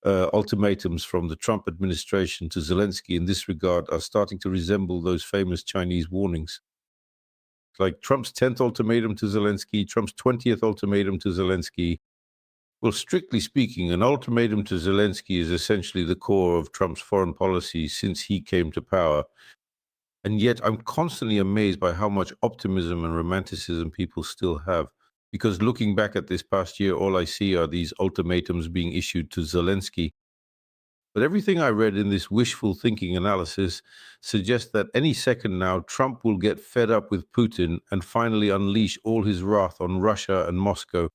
ultimatums from the Trump administration to Zelensky in this regard are starting to resemble those famous Chinese warnings. Like Trump's 10th ultimatum to Zelensky, Trump's 20th ultimatum to Zelensky. Well, strictly speaking, an ultimatum to Zelensky is essentially the core of Trump's foreign policy since he came to power. And yet I'm constantly amazed by how much optimism and romanticism people still have. Because looking back at this past year, all I see are these ultimatums being issued to Zelensky. But everything I read in this wishful thinking analysis suggests that any second now, Trump will get fed up with Putin and finally unleash all his wrath on Russia and Moscow.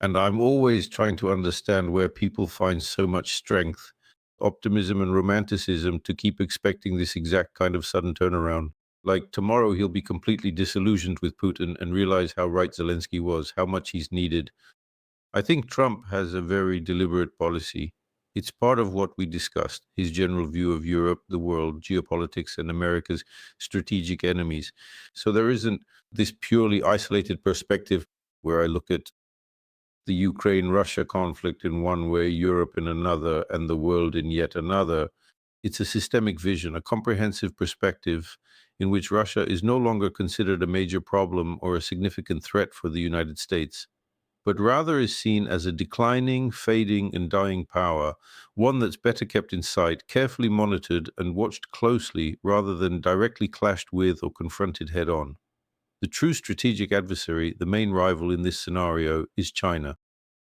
And I'm always trying to understand where people find so much strength, optimism and romanticism to keep expecting this exact kind of sudden turnaround. Like tomorrow, he'll be completely disillusioned with Putin and realize how right Zelensky was, how much he's needed. I think Trump has a very deliberate policy. It's part of what we discussed, his general view of Europe, the world, geopolitics, and America's strategic enemies. So there isn't this purely isolated perspective where I look at the Ukraine-Russia conflict in one way, Europe in another, and the world in yet another. It's a systemic vision, a comprehensive perspective in which Russia is no longer considered a major problem or a significant threat for the United States, but rather is seen as a declining, fading, and dying power, one that's better kept in sight, carefully monitored and watched closely rather than directly clashed with or confronted head-on. The true strategic adversary, the main rival in this scenario, is China.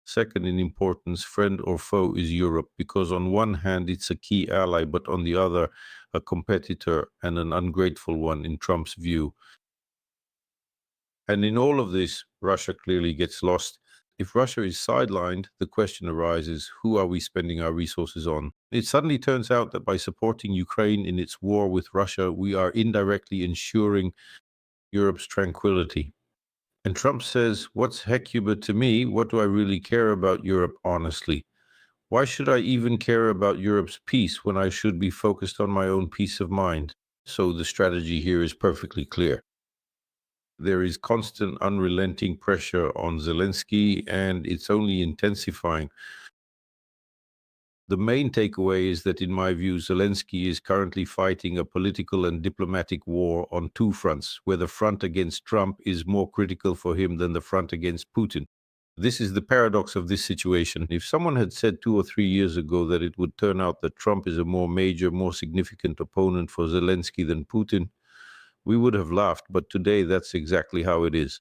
Second in importance, friend or foe, is Europe, because on one hand it's a key ally, but on the other, a competitor and an ungrateful one in Trump's view. And in all of this, Russia clearly gets lost. If Russia is sidelined, the question arises, who are we spending our resources on? It suddenly turns out that by supporting Ukraine in its war with Russia, we are indirectly ensuring Europe's tranquility. And Trump says, what's hecuba to me? What do I really care about Europe, honestly? Why should I even care about Europe's peace when I should be focused on my own peace of mind? So the strategy here is perfectly clear. There is constant, unrelenting pressure on Zelensky, and it's only intensifying. The main takeaway is that, in my view, Zelensky is currently fighting a political and diplomatic war on two fronts, where the front against Trump is more critical for him than the front against Putin. This is the paradox of this situation. If someone had said 2 or 3 years ago that it would turn out that Trump is a more major, more significant opponent for Zelensky than Putin, we would have laughed, but today that's exactly how it is.